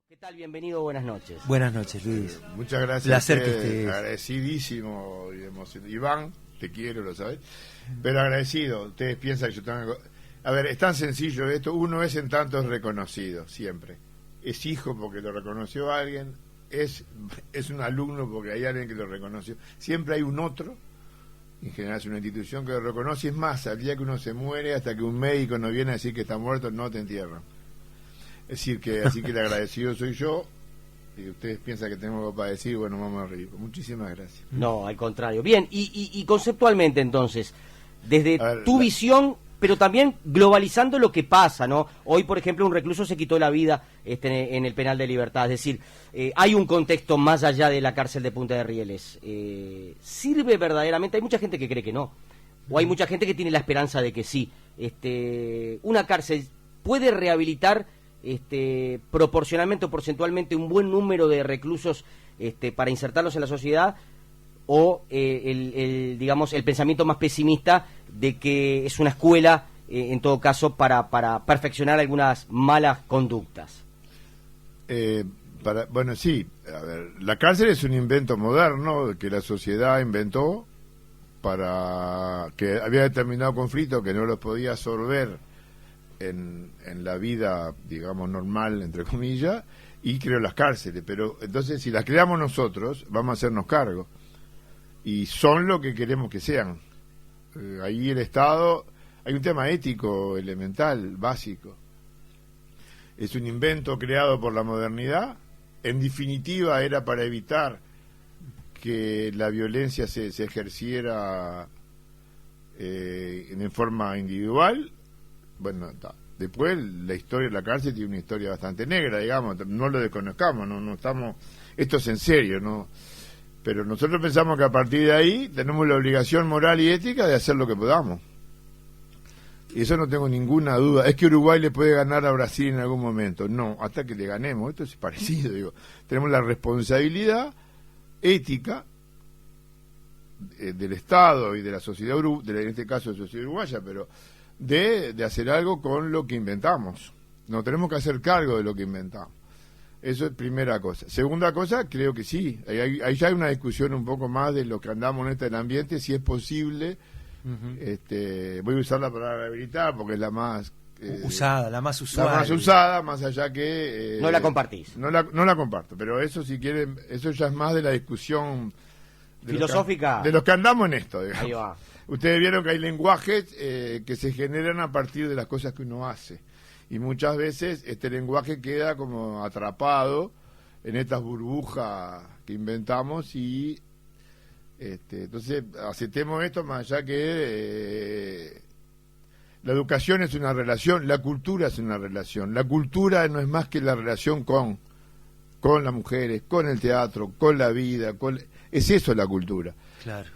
¿Qué tal? Bienvenido, buenas noches. Buenas noches, Luis. Muchas gracias. Placer que estés. Agradecidísimo y emocionado. Iván, te quiero, lo sabes. Pero agradecido. Ustedes piensan que yo tengo... A ver, es tan sencillo esto. Uno es en tanto es reconocido, siempre. Es hijo porque lo reconoció alguien. Es un alumno porque hay alguien que lo reconoció. Siempre hay un otro. En general es una institución que lo reconoce. Es más, al día que uno se muere, hasta que un médico no viene a decir que está muerto, no te entierran. Es decir, que así que el agradecido soy yo. Y ustedes piensan que tengo algo para decir, bueno, vamos a reír. Muchísimas gracias. No, al contrario. Bien, y conceptualmente entonces, desde tu visión, pero también globalizando lo que pasa, ¿no? Hoy, por ejemplo, un recluso se quitó la vida en el penal de Libertad. Es decir, hay un contexto más allá de la cárcel de Punta de Rieles. ¿Sirve verdaderamente? Hay mucha gente que cree que no. O hay mucha gente que tiene la esperanza de que sí. ¿Una cárcel puede rehabilitar proporcionalmente o porcentualmente un buen número de reclusos para insertarlos en la sociedad, o digamos el pensamiento más pesimista de que es una escuela en todo caso para perfeccionar algunas malas conductas? Bueno, sí, a ver, la cárcel es un invento moderno que la sociedad inventó para que había determinado conflicto que no los podía absorber en la vida, digamos, normal, entre comillas, y creó las cárceles. Pero entonces, si las creamos nosotros, vamos a hacernos cargo. Y son lo que queremos que sean. Ahí el Estado, hay un tema ético elemental, básico. Es un invento creado por la modernidad. En definitiva, era para evitar que la violencia se ejerciera en forma individual. Bueno, después la historia de la cárcel tiene una historia bastante negra, digamos, no lo desconozcamos, no estamos, esto es en serio, no, pero nosotros pensamos que a partir de ahí tenemos la obligación moral y ética de hacer lo que podamos. Y eso no tengo ninguna duda. Es que Uruguay le puede ganar a Brasil en algún momento. No, hasta que le ganemos, esto es parecido, digo. Tenemos la responsabilidad ética del Estado y de la sociedad, en este caso de la sociedad uruguaya, pero de hacer algo con lo que inventamos. Nos tenemos que hacer cargo de lo que inventamos. Eso es primera cosa. Segunda cosa, creo que sí. Ahí ya hay una discusión un poco más de lo que andamos en del ambiente, si es posible. Voy a usar la palabra rehabilitar porque es la más usada, la más usual. La más usada, más allá que... no la compartís. No la comparto, pero eso, si quieren, eso ya es más de la discusión filosófica. De los que andamos en esto, digamos. Ahí va. Ustedes vieron que hay lenguajes que se generan a partir de las cosas que uno hace. Y muchas veces este lenguaje queda como atrapado en estas burbujas que inventamos y entonces aceptemos esto, más allá que la educación es una relación, la cultura es una relación. La cultura no es más que la relación con las mujeres, con el teatro, con la vida, es eso la cultura. Claro.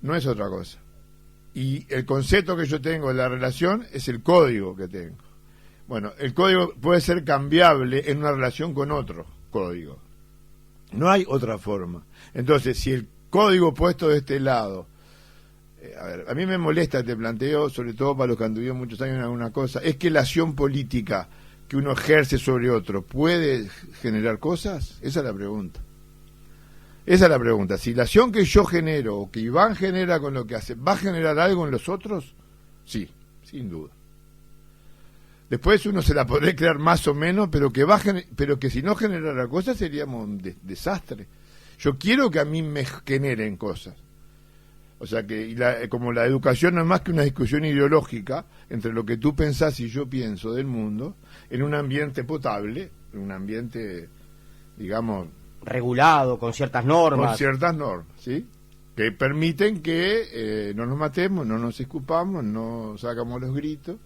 No es otra cosa. Y el concepto que yo tengo de la relación es el código que tengo. Bueno, el código puede ser cambiable en una relación con otro código. No hay otra forma. Entonces, si el código puesto de este lado, a mí me molesta este planteo, sobre todo para los que han vivido muchos años en alguna cosa, es que la acción política que uno ejerce sobre otro puede generar cosas. Esa es la pregunta. Esa es la pregunta. Si la acción que yo genero o que Iván genera con lo que hace, ¿va a generar algo en los otros? Sí, sin duda. Después uno se la podrá crear más o menos, pero que si no generara cosas seríamos un desastre. Yo quiero que a mí me generen cosas. O sea que como la educación no es más que una discusión ideológica entre lo que tú pensás y yo pienso del mundo, en un ambiente potable, en un ambiente, digamos, regulado, con ciertas normas. Con ciertas normas, ¿sí? Que permiten que no nos matemos, no nos escupamos, no sacamos los gritos,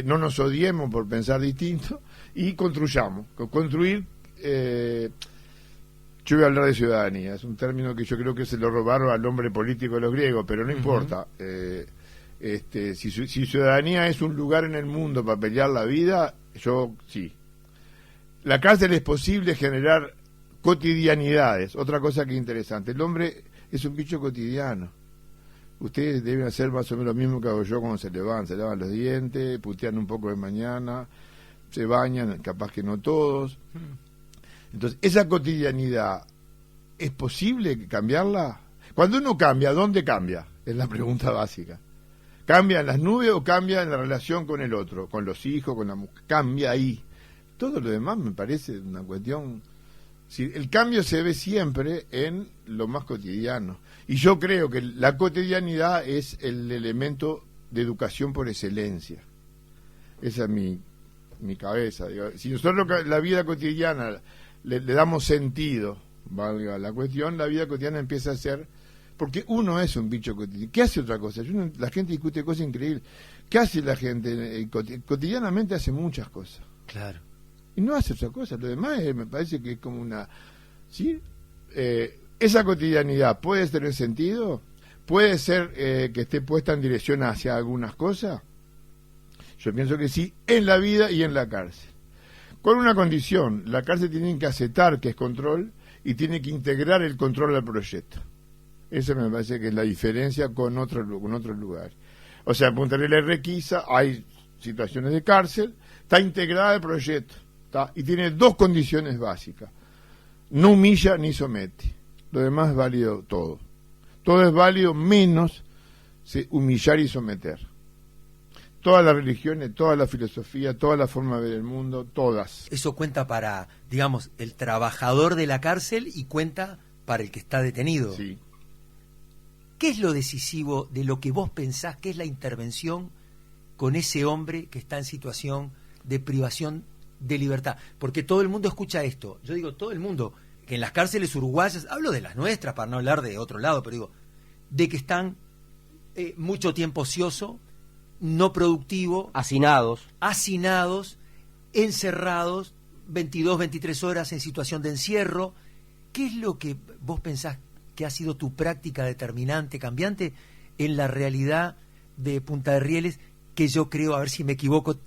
no nos odiemos por pensar distinto y construyamos. Construir, yo voy a hablar de ciudadanía, es un término que yo creo que se lo robaron al hombre político de los griegos, pero no importa. Si ciudadanía es un lugar en el mundo para pelear la vida, yo sí. La cárcel es posible generar cotidianidades, otra cosa que es interesante. El hombre es un bicho cotidiano. Ustedes deben hacer más o menos lo mismo que hago yo cuando se lavan los dientes, putean un poco de mañana, se bañan, capaz que no todos. Entonces, esa cotidianidad, ¿es posible cambiarla? Cuando uno cambia, ¿dónde cambia? Es la pregunta básica. ¿Cambia en las nubes o cambia en la relación con el otro? Con los hijos, con la mujer. Cambia ahí. Todo lo demás me parece una cuestión... Sí, el cambio se ve siempre en lo más cotidiano. Y yo creo que la cotidianidad es el elemento de educación por excelencia. Esa es mi cabeza. Digo, si nosotros la vida cotidiana le damos sentido, valga la cuestión, la vida cotidiana empieza a ser... Porque uno es un bicho cotidiano. ¿Qué hace otra cosa? La gente discute cosas increíbles. ¿Qué hace la gente? Cotidianamente hace muchas cosas. Claro. Y no hace otra cosa. Lo demás me parece que es como una... ¿Sí? Esa cotidianidad puede tener sentido, puede ser que esté puesta en dirección hacia algunas cosas. Yo pienso que sí, en la vida y en la cárcel. Con una condición: la cárcel tiene que aceptar que es control y tiene que integrar el control al proyecto. Esa me parece que es la diferencia con otros lugares. O sea, en Punta Arenas requisa, hay situaciones de cárcel, está integrada el proyecto, ¿tá? Y tiene dos condiciones básicas: no humilla ni somete. Lo demás es válido todo. Todo es válido menos humillar y someter. Todas las religiones, toda la filosofía, toda la forma de ver el mundo, todas. Eso cuenta para, digamos, el trabajador de la cárcel y cuenta para el que está detenido. Sí. ¿Qué es lo decisivo de lo que vos pensás que es la intervención con ese hombre que está en situación de privación de libertad? Porque todo el mundo escucha esto. Yo digo todo el mundo, que en las cárceles uruguayas, hablo de las nuestras para no hablar de otro lado, pero digo, de que están mucho tiempo ocioso, no productivo, hacinados, encerrados, 22, 23 horas en situación de encierro. ¿Qué es lo que vos pensás que ha sido tu práctica determinante, cambiante, en la realidad de Punta de Rieles, que yo creo, a ver si me equivoco,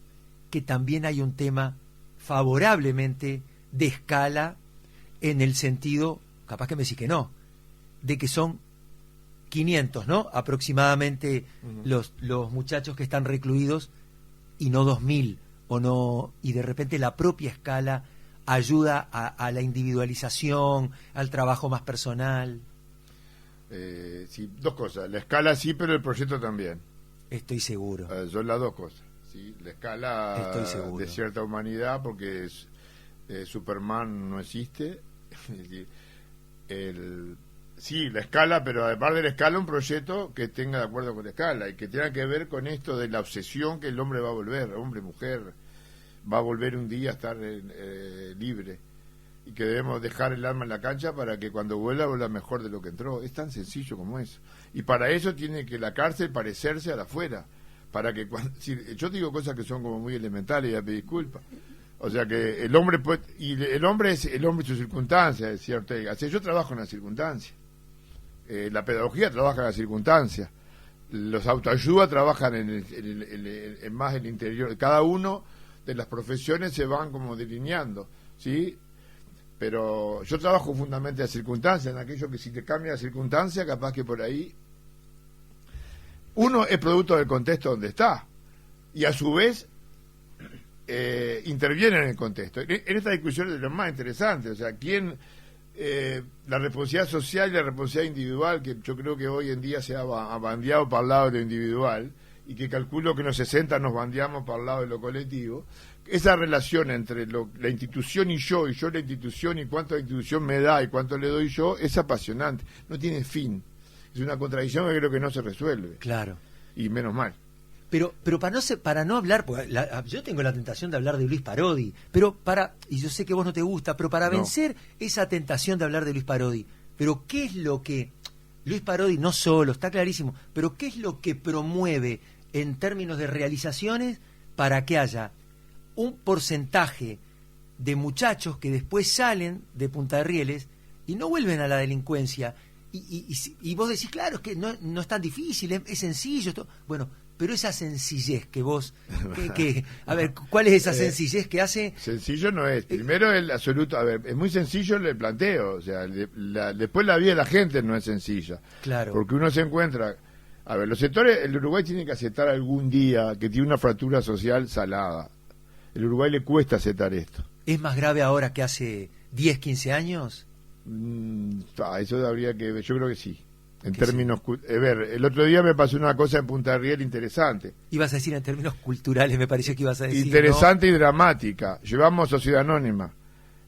que también hay un tema favorablemente de escala, en el sentido, capaz que me decís que no, de que son 500, ¿no? Aproximadamente los muchachos que están recluidos y no 2000, o no, y de repente la propia escala ayuda a la individualización, al trabajo más personal. Sí, dos cosas. La escala sí, pero el proyecto también. Estoy seguro. Son las dos cosas. ¿Sí? La escala de cierta humanidad, porque Superman no existe. Sí, la escala, pero además de la escala, un proyecto que tenga de acuerdo con la escala y que tenga que ver con esto de la obsesión que el hombre va a volver, hombre, mujer, va a volver un día a estar libre. Y que debemos dejar el alma en la cancha para que cuando vuelva mejor de lo que entró. Es tan sencillo como eso. Y para eso tiene que la cárcel parecerse a la afuera. Para que yo digo cosas que son como muy elementales, ya me disculpa. O sea que el hombre puede, y el hombre es sus circunstancias, decía Ortega. O sea, yo trabajo en las circunstancias. La pedagogía trabaja en las circunstancias. Los autoayuda trabajan en más el interior. Cada uno de las profesiones se van como delineando, ¿sí? Pero yo trabajo fundamentalmente en las circunstancias, en aquello que si te cambia la circunstancia, capaz que por ahí uno es producto del contexto donde está y a su vez interviene en el contexto. En esta discusión es de lo más interesante, o sea, la responsabilidad social y la responsabilidad individual, que yo creo que hoy en día se ha bandeado para el lado de lo individual y que calculo que en los 60 nos bandeamos para el lado de lo colectivo. Esa relación entre la institución y yo la institución, y cuánto la institución me da y cuánto le doy yo, es apasionante, no tiene fin. Es una contradicción que creo que no se resuelve. Claro. Y menos mal. Pero para no hablar, porque yo tengo la tentación de hablar de Luis Parodi, y yo sé que vos no te gusta, pero para vencer esa tentación de hablar de Luis Parodi, pero ¿qué es lo que Luis Parodi, no solo, está clarísimo, pero qué es lo que promueve en términos de realizaciones para que haya un porcentaje de muchachos que después salen de Punta de Rieles y no vuelven a la delincuencia? Y vos decís, claro, es que no es tan difícil, es sencillo. Bueno, pero esa sencillez que vos... a ver, ¿cuál es esa sencillez que hace? Sencillo no es. Primero el absoluto... A ver, es muy sencillo el planteo. O sea, después la vida de la gente no es sencilla. Claro. Porque uno se encuentra... A ver, los sectores... El Uruguay tiene que aceptar algún día que tiene una fractura social salada. El Uruguay le cuesta aceptar esto. Es más grave ahora que hace 10, 15 años? Eso habría que ver, yo creo que sí. En Que términos, ver, el otro día me pasó una cosa en Punta del Riel interesante. Ibas a decir en términos culturales, me pareció que ibas a decir. Interesante, ¿no? Y dramática. Llevamos Sociedad Anónima.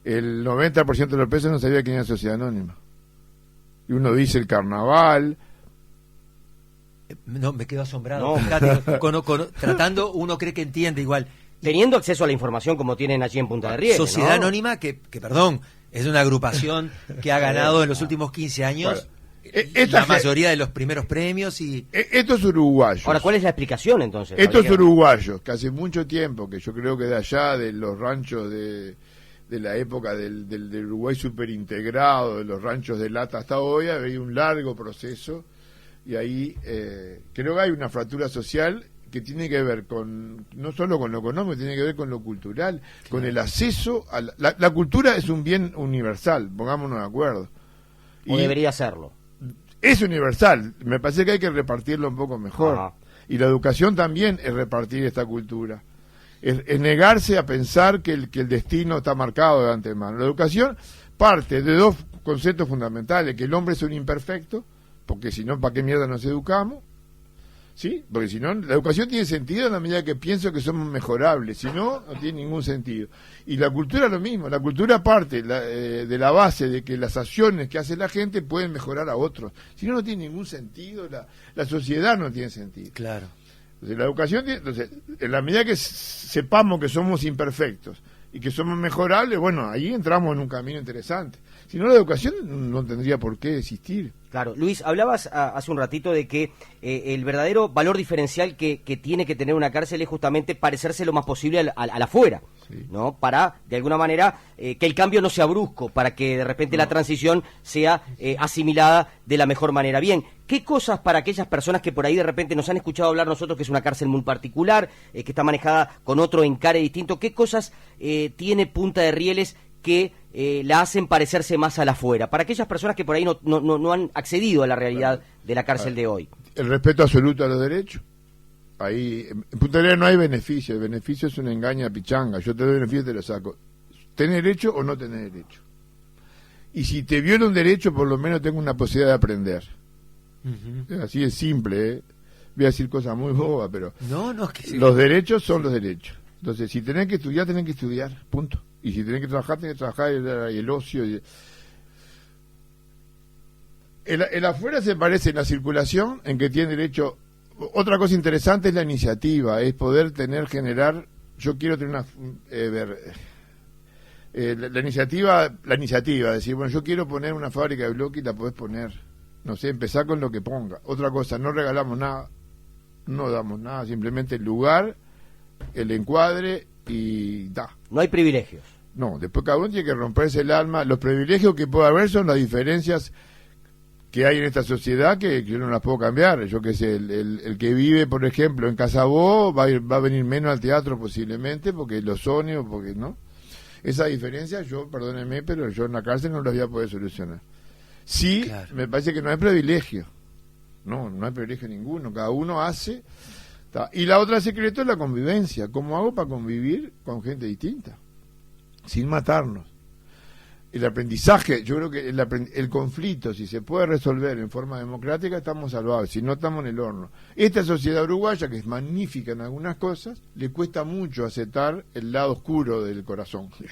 El 90% de los presos no sabía quién era Sociedad Anónima. Y uno dice el carnaval. No, me quedo asombrado. No. Fíjate, tratando, uno cree que entiende igual. Teniendo acceso a la información como tienen allí en Punta del Riel. Sociedad Anónima, que perdón, es una agrupación que ha ganado en los últimos 15 años la mayoría de los primeros premios. Y estos uruguayos. Ahora, ¿cuál es la explicación entonces? Estos uruguayos, que hace mucho tiempo, que yo creo que de allá, de los ranchos de la época del Uruguay superintegrado, de los ranchos de lata hasta hoy, ha habido un largo proceso, y ahí creo que hay una fractura social que tiene que ver con no solo con lo económico, tiene que ver con lo cultural, claro, con el acceso a la cultura. Es un bien universal, pongámonos de acuerdo. O debería serlo. Es universal, me parece que hay que repartirlo un poco mejor. Ajá. Y la educación también es repartir esta cultura. Es negarse a pensar que el destino está marcado de antemano. La educación parte de dos conceptos fundamentales: que el hombre es un imperfecto, porque si no, ¿para qué mierda nos educamos? ¿Sí? Porque si no, la educación tiene sentido en la medida que pienso que somos mejorables. Si no, no tiene ningún sentido. Y la cultura lo mismo. La cultura parte de la base de que las acciones que hace la gente pueden mejorar a otros. Si no, no tiene ningún sentido. La sociedad no tiene sentido. Claro. Entonces, la educación en la medida que sepamos que somos imperfectos y que somos mejorables, bueno, ahí entramos en un camino interesante. Si no, la educación no tendría por qué existir. Claro. Luis, hablabas hace un ratito de que el verdadero valor diferencial que tiene que tener una cárcel es justamente parecerse lo más posible a la afuera, sí, ¿no? Para, de alguna manera, que el cambio no sea brusco, para que de repente la transición sea asimilada de la mejor manera. Bien, ¿qué cosas para aquellas personas que por ahí de repente nos han escuchado hablar nosotros, que es una cárcel muy particular, que está manejada con otro encare distinto, qué cosas tiene Punta de Rieles que la hacen parecerse más a la afuera, para aquellas personas que por ahí no han accedido a la realidad de la cárcel de hoy? El respeto absoluto a los derechos. Ahí en Punta Arenas no hay beneficio. El beneficio es una engaña pichanga. Yo te doy beneficio y te lo saco. ¿Tenés derecho o no tenés derecho? Y si te viola un derecho, por lo menos tengo una posibilidad de aprender. Así es simple, ¿eh? Voy a decir cosas muy bobas, pero los derechos son los derechos. Entonces, si tenés que estudiar, punto. Y si tenés que trabajar, y el ocio. El afuera se parece en la circulación, en que tiene derecho. Otra cosa interesante es la iniciativa, es poder generar. Yo quiero tener la iniciativa, decir, bueno, yo quiero poner una fábrica de bloques y la podés poner. No sé, empezar con lo que ponga. Otra cosa, no regalamos nada, no damos nada, simplemente el lugar, el encuadre y da. No hay privilegios. No, después cada uno tiene que romperse el alma. Los privilegios que puede haber son las diferencias que hay en esta sociedad que yo no las puedo cambiar. Yo que sé, el que vive, por ejemplo, en Casabó va a venir menos al teatro posiblemente porque los ónibus, porque no. Esa diferencia, perdónenme, pero yo en la cárcel no la voy a poder solucionar. Sí, claro. Me parece que no hay privilegio. No hay privilegio ninguno. Cada uno hace. Y la otra secreto es la convivencia. ¿Cómo hago para convivir con gente distinta? Sin matarnos. El aprendizaje, yo creo que el conflicto, si se puede resolver en forma democrática, estamos salvados, si no estamos en el horno. Esta sociedad uruguaya, que es magnífica en algunas cosas, le cuesta mucho aceptar el lado oscuro del corazón. ¿Sí?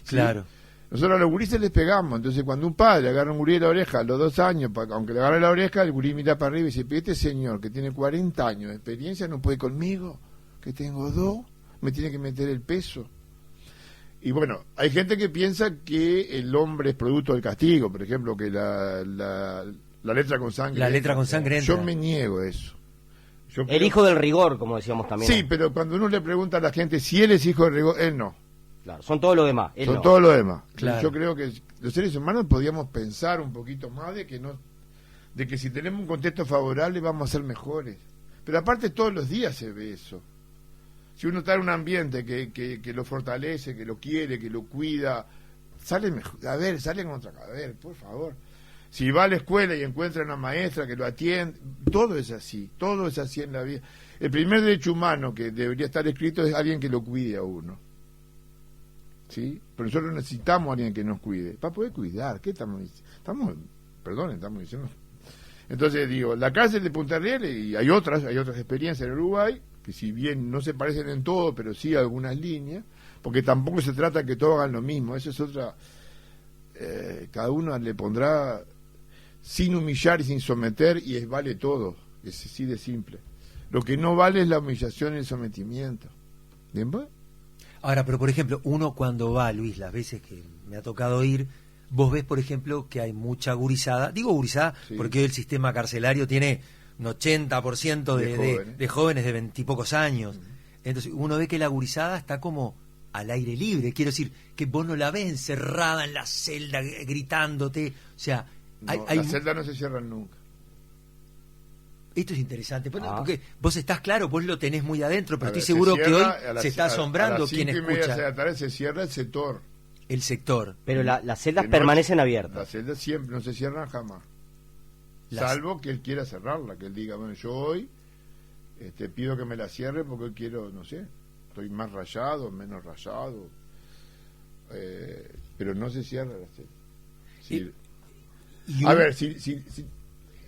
Claro. Nosotros a los gurises les pegamos, entonces cuando un padre agarra a un gurí de la oreja a los 2 años, aunque le agarre la oreja, el gurí mira para arriba y dice, pero este señor que tiene 40 años de experiencia no puede conmigo, que tengo 2, me tiene que meter el peso. Y bueno, hay gente que piensa que el hombre es producto del castigo, por ejemplo, que la letra con sangre. La letra con sangre entra. Yo me niego a eso. El hijo del rigor, como decíamos también. Sí, pero cuando uno le pregunta a la gente si él es hijo del rigor, él no. Claro, son todo lo demás. Son todo lo demás. Claro. Yo creo que los seres humanos podríamos pensar un poquito más de que si tenemos un contexto favorable vamos a ser mejores. Pero aparte todos los días se ve eso. Si uno está en un ambiente que lo fortalece, que lo quiere, que lo cuida, sale mejor. Sale con otra cabeza, por favor. Si va a la escuela y encuentra una maestra que lo atiende, todo es así en la vida. El primer derecho humano que debería estar escrito es alguien que lo cuide a uno. ¿sí? Pero nosotros necesitamos a alguien que nos cuide, para poder cuidar. ¿Qué estamos diciendo? Estamos diciendo. Entonces digo, la cárcel de Punta Rieles, y hay otras experiencias en Uruguay, que si bien no se parecen en todo, pero sí algunas líneas, porque tampoco se trata de que todos hagan lo mismo, eso es otra, cada uno le pondrá sin humillar y sin someter, y vale todo, es así de simple. Lo que no vale es la humillación y el sometimiento. ¿Bien, pues? Ahora, pero por ejemplo, uno cuando va, Luis, las veces que me ha tocado ir, vos ves, por ejemplo, que hay mucha gurizada. Digo gurizada sí, porque hoy el sistema carcelario tiene un 80% de jóvenes de 20 y pocos años. Entonces, uno ve que la gurizada está como al aire libre. Quiero decir, que vos no la ves encerrada en la celda gritándote. O sea, las celdas no se cierran nunca. Esto es interesante, porque vos estás claro, vos lo tenés muy adentro, pero estoy se seguro que hoy cierra se está asombrando quien escucha. A las 5:30 de la tarde se cierra el sector. El sector. Pero las celdas permanecen abiertas. Las celdas siempre no se cierran jamás. Salvo que él quiera cerrarla, que él diga, bueno, yo hoy pido que me la cierre porque hoy quiero, no sé, estoy más rayado, menos rayado. Pero no se cierra la celda. Sí. A ver, si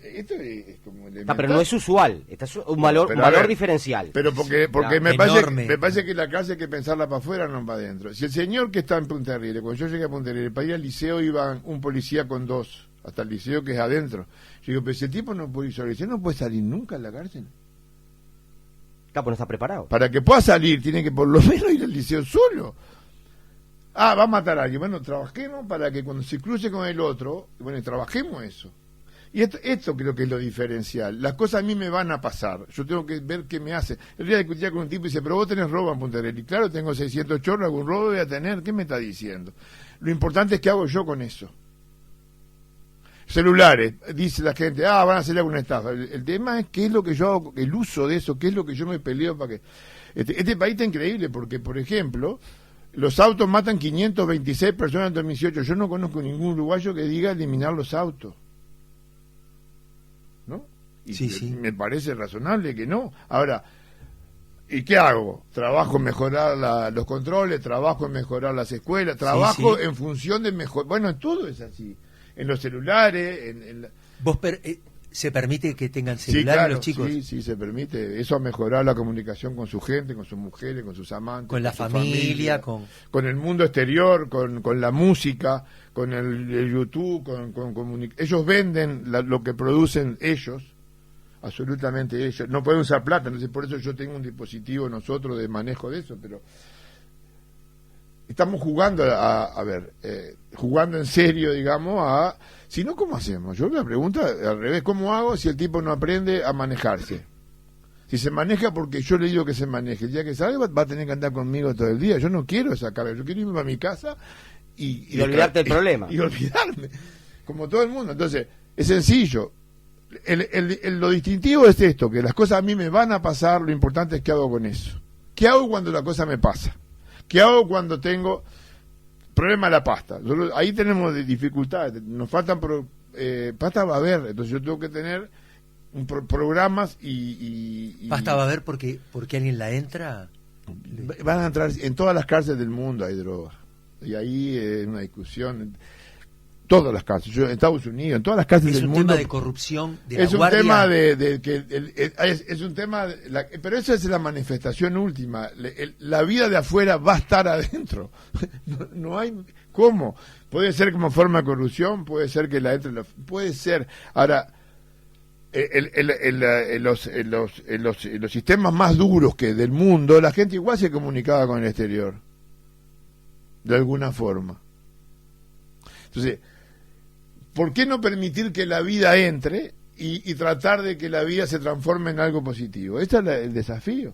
esto es como pero no es usual, este es un valor diferencial. Pero porque me parece que la casa hay que pensarla para afuera, no para adentro. Si el señor que está en Punta Rieles, cuando yo llegué a Punta Rieles, para ir al liceo iba un policía con 2, hasta el liceo que es adentro. Yo digo, pero ese tipo no puede ir solo al liceo, no puede salir nunca a la cárcel. Capo no está preparado. Para que pueda salir, tiene que por lo menos ir al liceo solo. Va a matar a alguien. Bueno, trabajemos para que cuando se cruce con el otro, bueno, trabajemos eso. Y esto creo que es lo diferencial. Las cosas a mí me van a pasar. Yo tengo que ver qué me hace. El día discutía con un tipo y dice, pero vos tenés robo en Punta Rieles. Y claro, tengo 600 chorros, algún robo voy a tener. ¿Qué me está diciendo? Lo importante es qué hago yo con eso. Celulares, dice la gente, van a hacer alguna estafa. El tema es qué es lo que yo hago, el uso de eso, qué es lo que yo me peleo para que... Este país está increíble porque, por ejemplo, los autos matan 526 personas en 2018. Yo no conozco ningún uruguayo que diga eliminar los autos. ¿No? Y sí. Me parece razonable que no. Ahora, ¿y qué hago? Trabajo en mejorar los controles, trabajo en mejorar las escuelas, trabajo en función de mejor... Bueno, todo es así. En los celulares, ¿Vos se permite que tengan celulares claro, los chicos? Sí, se permite. Eso ha mejorado la comunicación con su gente, con sus mujeres, con sus amantes. Con la familia, con el mundo exterior, con la música, con el YouTube, ellos venden lo que producen ellos, absolutamente ellos. No pueden usar plata, entonces por eso yo tengo un dispositivo nosotros de manejo de eso, pero estamos jugando jugando en serio, digamos, si no, ¿cómo hacemos? Yo me pregunto al revés, ¿cómo hago si el tipo no aprende a manejarse? Si se maneja porque yo le digo que se maneje, el día que salga va a tener que andar conmigo todo el día. Yo no quiero esa carga, yo quiero irme a mi casa y olvidarte del problema. Y olvidarme, como todo el mundo. Entonces, es sencillo. Lo distintivo es esto, que las cosas a mí me van a pasar, lo importante es qué hago con eso. ¿Qué hago cuando la cosa me pasa? ¿Qué hago cuando tengo problema de la pasta? Ahí tenemos dificultades, nos faltan pasta va a haber, entonces yo tengo que tener programas y pasta va a haber porque alguien la entra. Van a entrar en todas las cárceles del mundo, hay droga, y ahí es una discusión. Todas las cárceles, en Estados Unidos, en todas las cárceles del mundo. Es un tema de corrupción de la es un guardia. tema es un tema, pero esa es la manifestación última. La vida de afuera va a estar adentro. No hay cómo. Puede ser como forma de corrupción, puede ser que la entre, puede ser. Ahora, los sistemas más duros que del mundo, la gente igual se comunicaba con el exterior, de alguna forma. Entonces, ¿por qué no permitir que la vida entre y tratar de que la vida se transforme en algo positivo? Este es el desafío.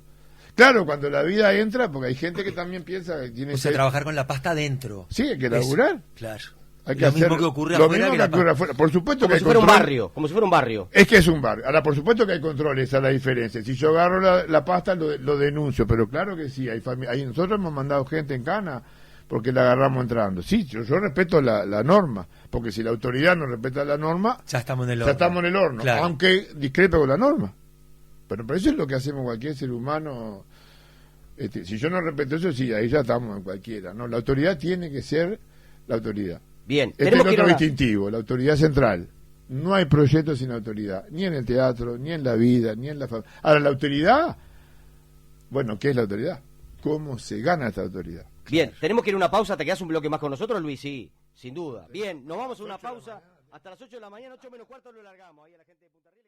Claro, cuando la vida entra, porque hay gente que también piensa que tiene que trabajar con la pasta adentro. Sí, hay que laburar. Claro. Hay que lo hacer mismo que ocurre lo afuera. Mismo que ocurre afuera. Por supuesto como que si hay fuera control. un barrio, como si fuera un barrio. Es que es un barrio. Ahora, por supuesto que hay controles, esa es la diferencia. Si yo agarro la pasta, lo denuncio, pero claro que sí, nosotros hemos mandado gente en cana porque la agarramos entrando. Sí, yo respeto la norma, porque si la autoridad no respeta la norma, ya estamos en el horno. Claro. Aunque discrepe con la norma. Pero eso es lo que hacemos cualquier ser humano Si yo no respeto eso, sí, ahí ya estamos en cualquiera, ¿no? La autoridad tiene que ser la autoridad. Bien, Este es el otro distintivo, la autoridad central. No hay proyecto sin autoridad, ni en el teatro, ni en la vida, ni en la familia. Ahora, la autoridad, bueno, ¿qué es la autoridad? ¿Cómo se gana esta autoridad? Bien, tenemos que ir a una pausa. ¿Te quedas un bloque más con nosotros, Luis? Sí, sin duda. Bien, nos vamos a una pausa. Hasta las 8 de la mañana, 8 menos cuarto lo largamos. Ahí a la gente de Punta Riel.